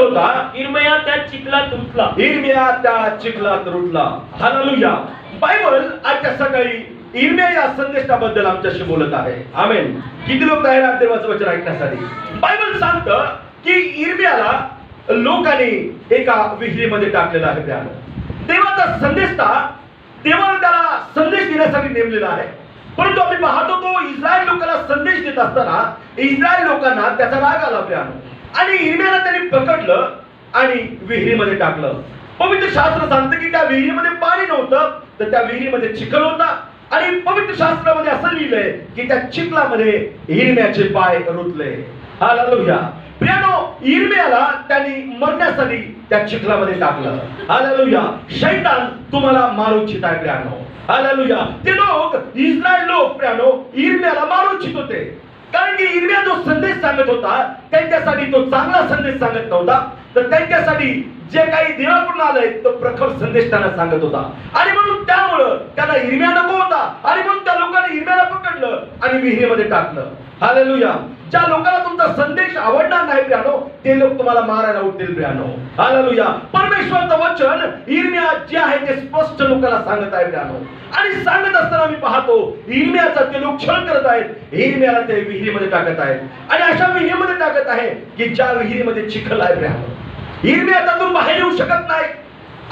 होता, इर्मिया त्या चिखलात रुतला. इर्मिया त्या चिखलात रुतला. हालेलुया. बायबल आजच्या सकाळी इर्मिया या संदेशाबद्दल आमच्याशी बोलत आहे. आमेन. किती लोक तयार आहेत देवाचं वचन ऐकण्यासाठी? बायबल सांगतं की इर्मियाला लोकांनी एका विहिरीमध्ये टाकलेला आहे. देवाचा संदेशता देवाने त्याला संदेश देण्यासाठी नेमलेला आहे. परंतु आम्ही पाहतो तो इस्रायल लोकांना संदेश देत असताना इस्रायल लोकांना त्याचा राग आला आणि इर्मियाला त्यांनी पकडलं आणि विहिरीमध्ये टाकलं. पवित्र शास्त्र सांगतं की त्या विहिरीमध्ये पाणी नव्हतं, तर त्या विहिरीमध्ये चिखल होता. आणि पवित्र शास्त्रामध्ये असं लिहिलंय की त्या चिखलामध्ये इर्मियाचे पाय रुतले. हालेलुया. प्रियानो, इर्मियाला त्यांनी मरण्यासाठी त्या चिखलामध्ये टाकलं. हालेलुया. शैतान तुम्हाला मारू इच्छित आहे प्रियानो. हालेलुया. ते लोक, इस्रायल लोक प्रियानो, इर्मियाला मारू इच्छित होते. कारण की इर्मिया जो संदेश सांगत होता त्यांच्यासाठी तो चांगला संदेश सांगत नव्हता, तर त्यांच्यासाठी जे काही देवाकडून आलंय तो प्रखर संदेश त्यांना सांगत होता. आणि म्हणून त्यामुळं त्याला इर्मिया नको होता. आणि म्हणून त्या लोकांनी इर्मियाला पकडलं आणि विहिरीमध्ये टाकलं. हालेलुया. ज्या लोकांना तुमचा संदेश आवडणार नाही प्रियानो, ते लोक तुम्हाला मारायला उठतील प्रियानो. हालेलुया. परमेश्वराचं वचन इर्मिया जे आहे ते स्पष्ट लोकांना सांगत आहे प्रियानो. आणि सांगत असताना मी पाहतो इर्मियाचा ते लोक छळ करत आहेत. इर्मियाला ते विहिरीमध्ये टाकत आहेत आणि अशा विहिरीमध्ये टाकत आहे की ज्या विहिरीमध्ये चिखल आहे प्रियानो. इर्मिया त्यातून बाहेर येऊ शकत नाही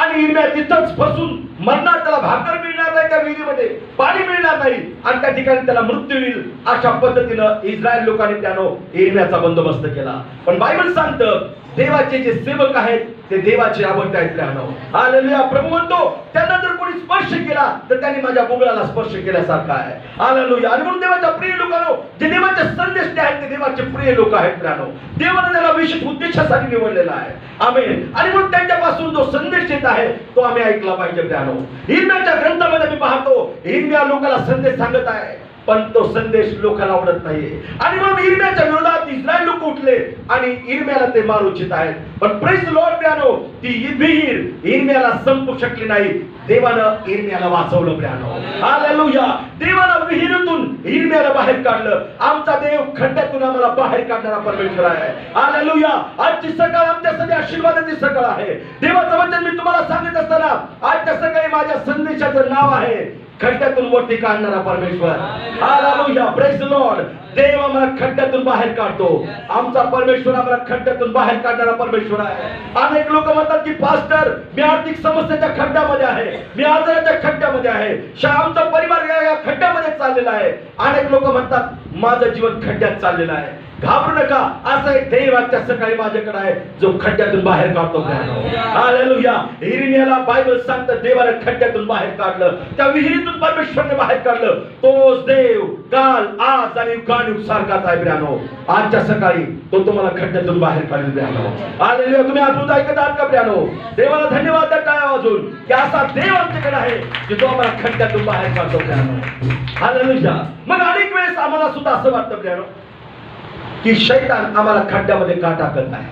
आणि इर्मिया तिथंच फसून मरणार. त्याला भाकर मिळणार नाही, त्या विहिरीमध्ये पाणी मिळणार नाही आणि त्या ठिकाणी त्याला मृत्यू होईल. अशा पद्धतीनं इस्रायल लोकांनी त्यानं इर्मियाचा बंदोबस्त केला. पण बायबल सांगतं देवाचे जे सेवक आहेत ते देवाचे आवडते आहेत प्रियानो. हालेलुया. प्रभू म्हणतो त्यांना जर कोणी स्पर्श केला तर त्यांनी माझ्या बुगळाला स्पर्श केल्यासारखा आहे. हालेलुया. आणि म्हणून देवाच्या प्रिय लोकांनो, जे देवाचे संदेश जे आहेत ते देवाचे प्रिय लोक आहेत प्रियानो. देवाने त्याला विशेष उद्देशासाठी निवडलेला आहे. आमेन. आणि म्हणून त्यांच्यापासून जो संदेश येत आहे तो आम्ही ऐकला पाहिजे प्रियानो. इर्मियाच्या ग्रंथामध्ये मी पाहतो इर्मिया लोकांना संदेश सांगत आहे, पण तो संदेश लोकांना आवडत नाहीये. आणि म्हणून इर्मियाच्या विरोधात इस्रायल लोक उठले आणि इर्मियाला ते मारू इच्छित आहेत. पण प्रेज लॉर्ड प्रियानो, ती विहीर इर्मियाला संपू शकली नाही. देवानं इर्मियाला वाचवलं प्रियानो. हालेलुया. देवानं विहिरीतून इर्मियाला बाहेर काढलं. आमचा देव खड्ड्यातून आम्हाला बाहेर काढणारा परमेश्वर आहे. हालेलुया. आजची सकाळ आमच्यासाठी आशीर्वादाची सकाळ आहे. देवाचं वचन मी तुम्हाला सांगत असताना आजच्या सकाळी माझ्या संदेशाचं नाव आहे खड्ड्यातून वरती काढणारा परमेश्वर. हालेलुया. Praise Lord. देव आम्हाला खड्ड्यातून बाहेर काढतो. आमचा परमेश्वर आम्हाला खड्ड्यातून बाहेर काढणारा परमेश्वर आहे. अनेक लोक म्हणतात की पास्टर मी आर्थिक समस्येच्या खड्ड्यामध्ये आहे, मी आजाराच्या खड्ड्यामध्ये आहे, आमचा परिवार या खड्ड्यामध्ये चाललेला आहे. अनेक लोक म्हणतात माझं जीवन खड्ड्यात चाललेलं आहे. घाबरू नका. असा एक देव आजच्या सकाळी माझ्याकडे आहे जो खड्ड्यातून बाहेर काढतो. हालेलुया. इर्मियाला बायबल सांगतं देवाने खड्ड्यातून बाहेर काढलं, त्या विहिरीतून परमेश्वरने बाहेर काढलं. तोच देव काल आज आणि युगानुयुग सारखाच आहे प्रियानो. आजच्या सकाळी तो तुम्हाला खड्ड्यातून बाहेर काढेल प्रियानो. हालेलुया. तुम्ही अद्भुत ऐकत आहात का प्रियानो? देवाला धन्यवाद द्या टाळ्या वाजवून की असा देव आमच्याकडे आहे की तो आम्हाला खड्ड्यातून बाहेर काढतो प्रियानो. हालेलुया. मग अनेक वेळेस आम्हाला सुद्धा असं वाटतं प्रियानो की शैतान आम्हाला खड्ड्यामध्ये का टाकत आहे.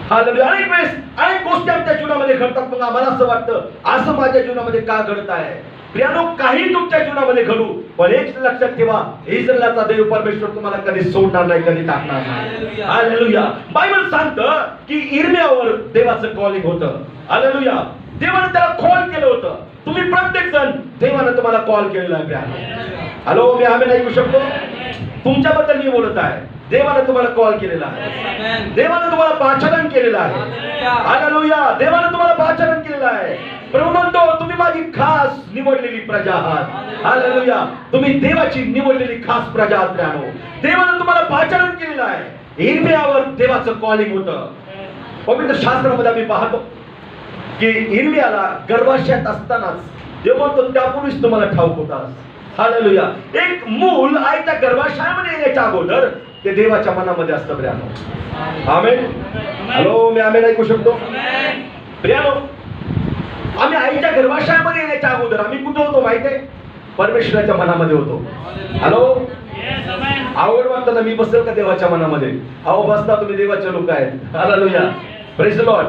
हालेलुया. अनेक वेळेस अनेक गोष्टी आमच्या जीवनामध्ये घडतात. मग आम्हाला असं वाटतं असं माझ्या जीवनामध्ये का घडत आहे. प्रियानो, काही तुमच्या जीवनामध्ये घडू, पण एक लक्षात ठेवा इस्रायलचा देव परमेश्वर तुम्हाला कधी सोडणार नाही, कधी टाकणार नाही. हालेलुया. बायबल सांगतं की इर्मियावर देवाचं कॉलिंग होतं. हालेलुया. देवाने त्याला कॉल केलं होतं. तुम्ही प्रत्येक जण देवाने तुम्हाला कॉल केलेला आहे प्रियानो. हॅलो, मी आम्ही ऐकू शकतो? तुमच्याबद्दल मी बोलत आहे. देवाने तुम्हाला कॉल केलेला आहे. देवाने तुम्हाला पाचारण केलेलं आहे. हालेलुया. देवाने तुम्हाला पाचारण केलेलं आहे. प्रभू म्हणतो तुम्ही माझी खास निवडलेली प्रजा आहात. हालेलुया. तुम्ही देवाची निवडलेली खास प्रजा आहात प्रियानो. देवाने तुम्हाला पाचारण केलेलं आहे. इर्मियावर देवाचं कॉलिंग होतं. पवित्र शास्त्रामध्ये आम्ही पाहतो की इर्मियाला गर्भाशयात असतानाच देव म्हणतो त्यापूर्वीच तुम्हाला ठाऊक होता. हालेलुया. एक मूल आईच्या गर्भाशयामध्ये येण्याच्या अगोदर ते देवाच्या मनामध्ये असतं प्रियानो. आमेन. हॅलो, मी आमेन ऐकू शकतो? प्रियानो, आम्ही आईच्या गर्भाशयामध्ये येण्याच्या अगोदर आम्ही कुठे होतो माहिती आहे? परमेश्वराच्या मनामध्ये होतो. हॅलो, आवड वाटतं ना मी बसेल का देवाच्या मनामध्ये? अहो बसता, तुम्ही देवाचे लोक आहेत. हालेलुया. Praise the lord.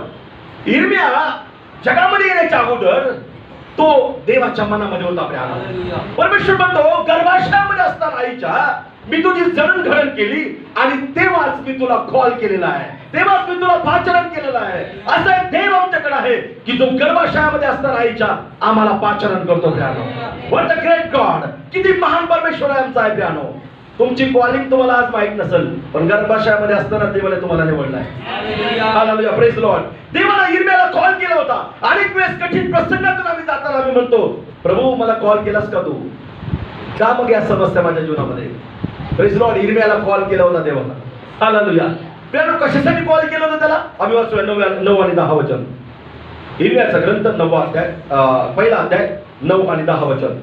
इर्मिया जगामध्ये येण्याच्या अगोदर तो देवाच्या मनामध्ये होता प्रियानो. परमेश्वर म्हणतो गर्भाशयामध्ये असताना आईच्या मी तुझी जडणघडण केली आणि तेव्हाच मी तुला कॉल केलेला आहे, तेव्हाच मी तुला पाचारण केलेलं आहे. की जो गर्भाशयामध्ये असताना आईच्या आम्हाला पाचारण करतो piano. What a great God. किती महान परमेश्वर आहे आमचा आहे प्यानो. तुमची कॉलिंग तुम्हाला आज माहित नसेल, पण गर्भाशयामध्ये असताना देवाने तुम्हाला निवडलाय. Hallelujah, praise lord. देवाला इर्म्याला कॉल केला होता. अनेक वेळेस कठीण प्रसंगातून आम्ही जाताना आम्ही म्हणतो, प्रभू मला कॉल केलास का तू? का मग या समस्या माझ्या जीवनामध्ये? Praise Lord. इर्म्याला कॉल केला होता देवाला. हालेलुया. प्यानो कशासाठी कॉल केला होता त्याला? आम्ही वाचूया 9 आणि 10 वचन. इर्म्याचा ग्रंथ 9 अध्याय, पहिला अध्याय 9 आणि 10 वचन.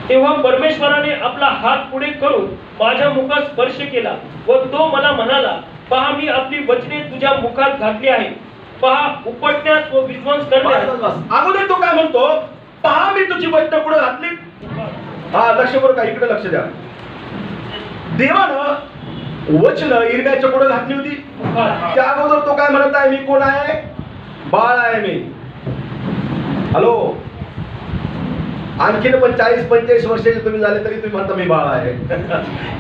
तेव्हा परमेश्वराने आपला हात पुढे करून माझ्या मुखात स्पर्श केला व तो मला म्हणाला, पहा मी आपली वचने तुझ्या मुखात घातली आहे. पहा उपटण्यास व विध्वंस करण्यास. अगोदर तो काय म्हणतो? पहा मी तुझी वचनं पुढे घातली. हा, लक्ष बरं का, इकडे लक्ष द्या. देवानं वचन इर्म्याच्या पुढे घातली होती. त्या अगोदर तो काय म्हणत आहे? मी कोण आहे? बाळ आहे मी. हॅलो. आणखीन पण 40-45 वर्षाचे तुम्ही झाले तरी तुम्ही म्हणता मी बाळ आहे.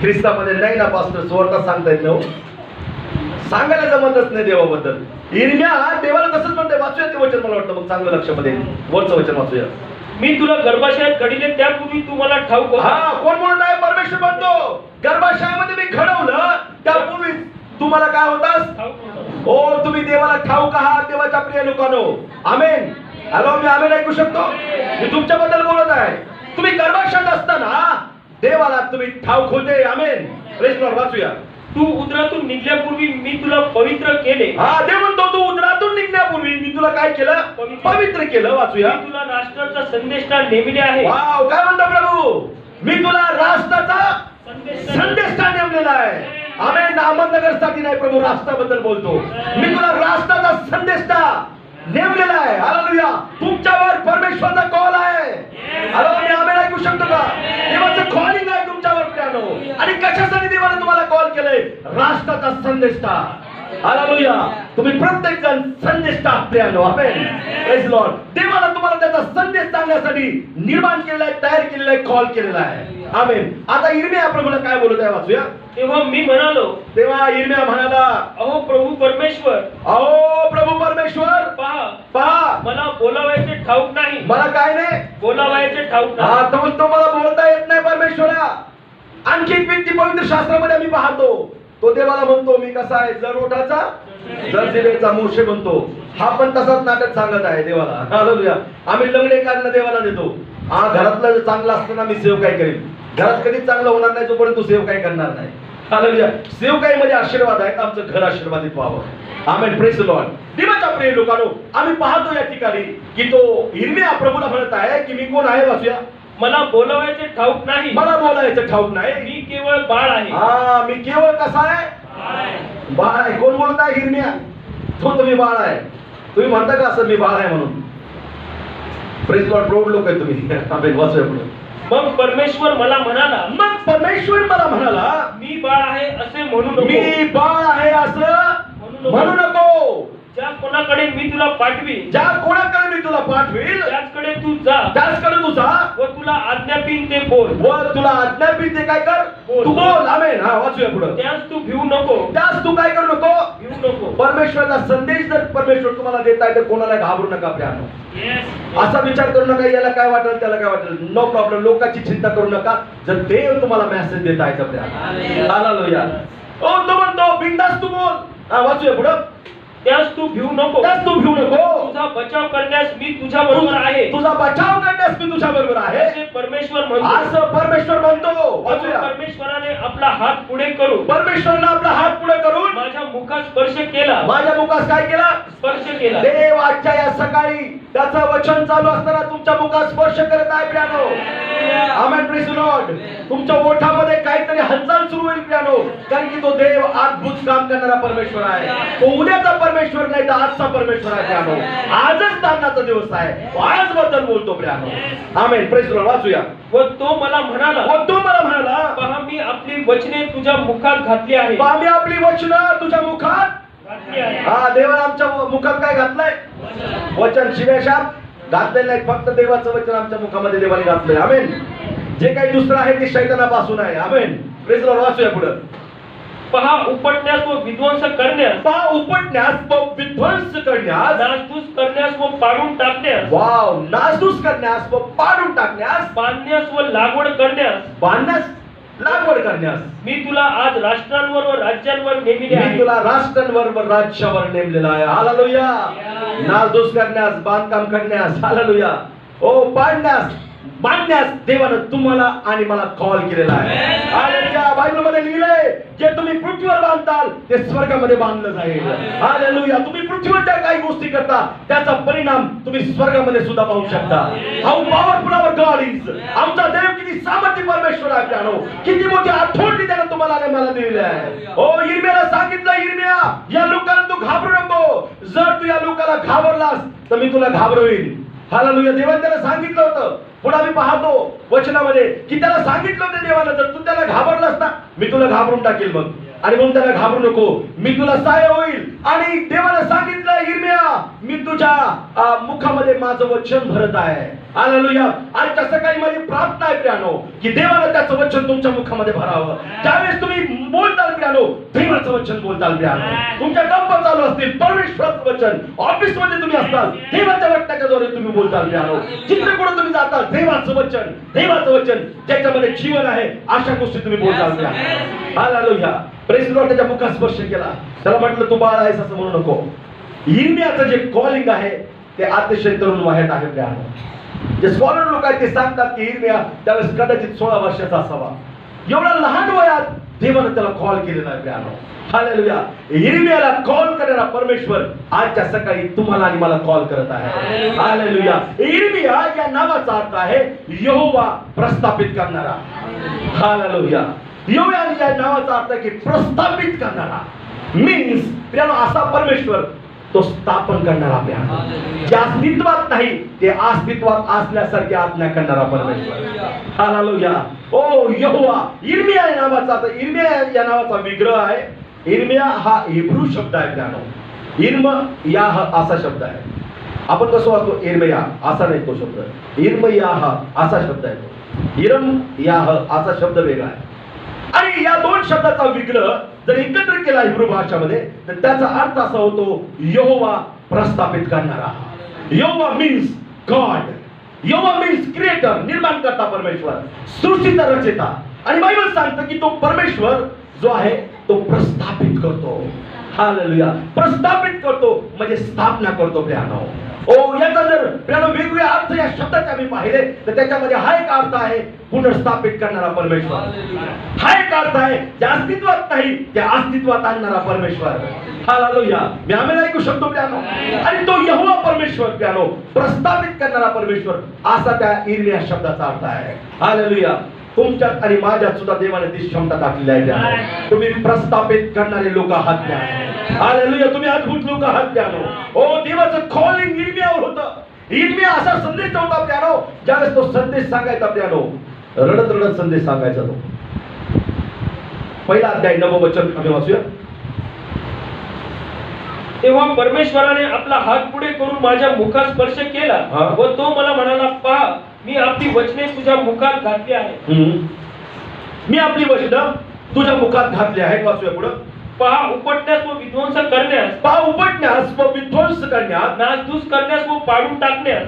ख्रिस्तामध्ये नाही ना पास्टर, स्वतः सांगता येत नाही. सांगायला जमतच नाही देवाबद्दल. इर्म्या देवाला तसंच म्हणते. वाचूया ते वचन, मला वाटतं मग चांगलं लक्षामध्ये वरचं वचन वाचूया. मी तुला गर्भाशयात घडले त्यापूर्वी तू मला ठाऊक होता. हा, कोण म्हणत आहे? परमेश्वर म्हणतो, गर्भाशयामध्ये मी घडवलं त्यापूर्वी तू मला काय होतास? ठाऊक होता. हो, तुम्ही देवाला ठाऊक आहात देवाच्या प्रिय लोकांनो. आमेन. हॅलो, मी आमेन ऐकू शकतो? मी तुमच्याबद्दल बोलत आहे. तुम्ही गर्भाशयात असताना देवाला तुम्ही ठाऊक होते. आमेन. Praise Lord. वाचूया. तू उदरातून निघल्यापूर्वी मी तुला पवित्र केले. हा, देव म्हणतो तू उदरातून निघण्यापूर्वी मी तुला काय केलं? पवित्र केलं. वाचूया. मी तुला राष्ट्राचा संदेष्टा नेमिले आहे. वाव, काय म्हणतो प्रभू? मी तुला राष्ट्राचा संदेष्टा नेमलेला आहे. आमेन. अहमदनगरसाठी नाही, प्रभू राष्ट्राबद्दल बोलतो. मी तुला राष्ट्राचा संदेष्टा नेमलेला आहे. हालेलुया. तुमच्यावर परमेश्वराचा कॉल आहे. हॅलो, मी आमेन ऐकू शकतो का? देवाचं कॉलिंग आहे तुमच्यावर प्यानो. आणि कशासाठी देवाने तुम्हाला कॉल केलंय? राष्ट्राचा संदेष्टा. हालेलुया. तुम्ही प्रत्येक जण संदेष्टा प्यानो. आमेन. Praise lord. देवाला तुम्हाला त्याचा संदेश सांगण्यासाठी निर्माण केलेला आहे, तयार केलेला आहे, कॉल केलेला आहे. आमेन. आता इर्म्या प्रभूला काय बोलत आहे? वाचूया. तेव्हा मी म्हणालो, तेव्हा इर्म्या म्हणाला, अहो प्रभू परमेश्वर, अहो प्रभू परमेश्वर, पहा मला बोलावायचे ठाऊक नाही. मला काय नाही बोलावायचे ठाऊक नाही. हा, तो मला बोलता येत नाही परमेश्वरा. आणखी एक व्यक्ती पवित्र शास्त्रामध्ये आम्ही पाहतो, तो देवाला म्हणतो मी कसा आहे? जर ओठाचा जर जिभेचा मोशे म्हणतो. हा पण तसाच नाटक सांगत आहे देवाला. हालेलुया. आम्ही लंगडे कारण देवाला देतो. हा, घरातलं चांगलं असताना मी सेव काय करेन. घरात कधीच चांगलं होणार नाही जोपर्यंत तू सेव काय करणार नाही. हालेलुया. सेव काय म्हणजे आशीर्वाद आहे. आमचं घर आशीर्वादित व्हावं. आमेन. Praise the lord. देवाच्या प्रिय लोकांनो, आम्ही पाहतो या ठिकाणी की तो इर्म्या प्रभूला म्हणत आहे की मी कोण आहे? वाचूया. मला बोलावायचे ठाऊक नाही. मला बोलायचं ठाऊक नाही. मी केवळ बाळ आहे. हा, मी केवळ कसा आहे? बाळ आहे. कोण बोलत आहे? इर्म्या. तो तुम्ही बाळ आहे. तुम्ही म्हणता का असं मी बाळ आहे म्हणून? Praise Lord. प्रौढ लोक आहे तुम्ही. आमेन. वाचूया पुढे. मग परमेश्वर मला म्हणाला, मी बाळ आहे असे म्हणू नको. मी बाळ आहे असं म्हणू नको. ज्या कोणाकडे मी तुला पाठवी, ज्या कोणाकडे मी तुला पाठवील त्याचकडे तू जा. त्याचकडे तू जा. व तुला आज्ञापीन ते बोल. व तुला आज्ञापीन ते काय कर? बोल. तू बोल. आमेन. हा, वाचूया पुढे. त्यास तू भिवू नको. त्यास तू काय करू नको? भिवू नको. परमेश्वराचा संदेश जर परमेश्वर तुम्हाला देताय तर कोणाला घाबरू नका प्यानो. असा विचार करू नका याला काय वाटेल त्याला काय वाटेल. No problem. लोकांची चिंता करू नका. जर देव तुम्हाला मेसेज देत आहे तर प्यानो. हालेलुया. ओ, तो म्हणतो बिनधास्त तू बोल. हा, वाचूया पुढे. त्यास तू भिवू नको. त्यास तू भिवू नको. तुझा बचाव करण्यास मी तुझ्या बरोबर आहे. तुझा बचाव करण्यास मी तुझ्या बरोबर आहे. असे परमेश्वर म्हणतो. असं परमेश्वर म्हणतो. वाचूया. परमेश्वराने आपला हात पुढे करून, परमेश्वराने आपला हात पुढे करून माझ्या मुखात स्पर्श केला. माझ्या मुखास काय केला? स्पर्श केला. देव आजच्या या सकाळी त्याचं वचन चालू असताना तुमच्या मुखात स्पर्श करत आहे piano. Amen. Praise the Lord. तुमच्या ओठामध्ये काहीतरी हालचाल सुरू होईल प्यानो. कारण की तो देव अद्भुत काम करणारा परमेश्वर आहे. तो उद्याचा परमेश्वर नाही तर आजचा परमेश्वर आहे प्यानो. आजच दानाचा दिवस आहे. आज बद्दल बोलतो प्यानो. आमेन. Praise the lord. वाचूया. व तो मला म्हणाला, पहा मी आपली वचने तुझ्या मुखात घातली आहे. पहा मी आपली वचनं तुझ्या मुखात घातली आहे. हा, देवाने आमच्या मुखात काय घातलंय? वचन. शिव्याशाप घातलेलं नाही. फक्त देवाचं वचन आमच्या मुखामध्ये देवाने घातलंय. आमेन. जे काही दुसरं आहे ते शैतानापासून आहे. आमेन. Praise the lord. वाचूया पुढे. पहा उपटण्यास व विध्वंस करण्यास, पहा उपटण्यास व विध्वंस करण्यास, नासधूस करण्यास व पाडून टाकण्यास, वाव, नासधूस करण्यास व पाडून टाकण्यास, बांधण्यास व लागवड करण्यास बांधण्यास, लागवड करण्यास मी तुला आज राष्ट्रांवर व राज्यांवर नेमिले मी आहे. तुला राष्ट्रांवर व राज्यावर नेमलेला आहे. हालेलुया. नासधूस करण्यास, बांधकाम करण्यास, हालेलुया. ओ बांधण्यास, बांधण्यास देवानं तुम्हाला आणि मला कॉल केलेला आहे. हालेलुया. बायबलमध्ये लिहिलंय, जे तुम्ही पृथ्वीवर बांधताल ते स्वर्गामध्ये बांधलं जाईल. हालेलुया. तुम्ही पृथ्वीवर ज्या काही गोष्टी करता त्याचा परिणाम तुम्ही स्वर्गामध्ये सुद्धा पाहू शकता. How powerful our god is. आमचा देव किती सामर्थ्य परमेश्वर आहे प्यानो. किती मोठी अथॉरिटी त्यानं तुम्हाला आणि मला दिलेली आहे. ओ इर्मियाला सांगितलं, इर्मिया या लोकांना तू घाबरू नको. जर तू या लोकांना घाबरलास तर मी तुला घाबरवीन. हालेलुया. देवाने त्याला सांगितलं होतं. पुढे आम्ही पाहतो वचनामध्ये की त्याला सांगितलं होतं देवानं, जर तू त्याला घाबरलास ना मी तुला घाबरून टाकेल मग. आणि म्हणून त्याला घाबरू नको, मी तुला सहाय्य होईल. आणि देवानं सांगितलं, इर्मिया मी तुझ्या मुखामध्ये माझं वचन भरत आहे. हालेलुया. आजच्या सकाळी माझी प्रार्थना आहे प्रियानो की देवानं त्याचं वचन तुमच्या मुखामध्ये भरावं. ज्यावेळेस तुम्ही बोलताल प्रियानो, देवाचं वचन बोलताल प्रियानो. तुमच्या गप्पा चालू असतील, परमेश्वराचं वचन. ऑफिस मध्ये तुम्ही असताल, देवाच्या वचनाच्याद्वारे तुम्ही बोलताल प्रियानो. जिथे कुठे तुम्ही जाताल, देवाचं वचन, देवाचं वचन ज्याच्यामध्ये जीवन आहे अशा गोष्टी तुम्ही बोलताल प्रियानो. हालेलुया. प्रेस लॉर्ड त्याच्या मुखात स्पर्श केला. त्याला म्हटलं तू बाळ आहेस असं म्हणू नको. इर्मियाचं जे कॉलिंग आहे ते अतिशय तरुण वयात आहे प्रियानो. जे स्कॉलर लोक आहेत ते सांगतात की इर्मिया त्यावेळेस कदाचित 16 वर्षाचा असावा. एवढ्या लहान वयात देवानं त्याला कॉल केलेला आहे प्रियानो. हालेलुया. इर्मियाला कॉल करणारा परमेश्वर आजच्या सकाळी तुम्हाला आणि मला कॉल करत आहे. हालेलुया. इर्मिया या नावाचा अर्थ आहे यहोवा प्रस्थापित करणारा. हालेलुया. यहोवा या नावाचा अर्थ आहे की प्रस्थापित करणारा. मीन्स प्रियानो असा परमेश्वर तो स्थापन करणारा प्रियानो. जे अस्तित्वात नाही ते अस्तित्वात असल्यासारखे आज्ञा करणारा परमेश्वर. हालेलुया. ओ यहोवा. इर्मिया या नावाचा अर्थ, इर्मिया या नावाचा विग्रह आहे. इर्मिया हा हिब्रू शब्द आहे प्रियानो. इर्म या हा असा शब्द आहे. आपण कसं वाचतो इर्मया असा नाही तो शब्द. इर्मया हा असा शब्द आहे. इरम या असा शब्द वेगळा आहे. आणि या दोन शब्दाचा विग्रह जर एकत्र केला हिब्रू भाषामध्ये तर त्याचा अर्थ असा होतो यहोवा प्रस्थापित करणारा. यहोवा मीन्स गॉड. यहोवा मीन्स क्रिएटर, निर्माण करता परमेश्वर, सृष्टीचा रचयिता. आणि बायबल सांगतं की तो परमेश्वर जो आहे तो प्रस्थापित करतो. हालेलुया. प्रस्थापित करतो म्हणजे स्थापना करतो प्रियानो. ओ याचा जर प्रियानो वेगवेगळे अर्थ या शब्दाचे आम्ही पाहिले तर त्याच्यामध्ये हा एक अर्थ आहे पुनर्स्थापित करणारा परमेश्वर. हा एक अर्थ आहे जे अस्तित्वात नाही ते अस्तित्वात आणणारा परमेश्वर. हालेलुया. मी आम्ही ऐकू शकतो प्रियानो. आणि तो यहोवा परमेश्वर प्रियानो प्रस्थापित करणारा परमेश्वर असा त्या इर्मिया शब्दाचा अर्थ आहे. हालेलुया. तुमच्यात आणि माझ्यात सुद्धा देवाने ती क्षमता टाकलेली आहे. तुम्ही प्रस्थापित करणारे लोक आहात प्रियानो. हालेलुया. तुम्ही अद्भुत लोक आहात प्रियानो. ओ देवाचं कॉलिंग इर्मियावर होतं. इर्मिया असा संदेश होता प्रियानो. ज्यावेळेस तो संदेश सांगायचा प्रियानो, रडत रडत संदेश सांगायचा तो. पहिला अध्याय 9 वचन आम्ही वाचूया. तेव्हा परमेश्वराने आपला हात पुढे करून माझ्या मुखात स्पर्श केला व तो मला म्हणाला, पहा मी आपली वचने तुझ्या मुखात घातली आहे. मी आपली वचनं तुझ्या मुखात घातली आहेत. वाचूया पुढे. पहा उपटण्यास व विध्वंस करण्यास, पहा उपटण्यास व विध्वंस करण्यास, नासधूस करण्यास व पाडून टाकण्यास,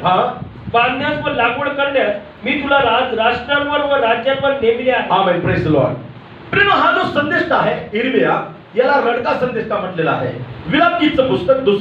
बांधण्यास व लागवड करण्यास मी तुला राष्ट्रांवर व राज्यांवर नेमिले आहे. आमेन. Praise the lord. प्रेम हा जो संदेश आहे इर्मिया याला रडका संदेश म्हटलेला आहे. विलापगीतचं पुस्तक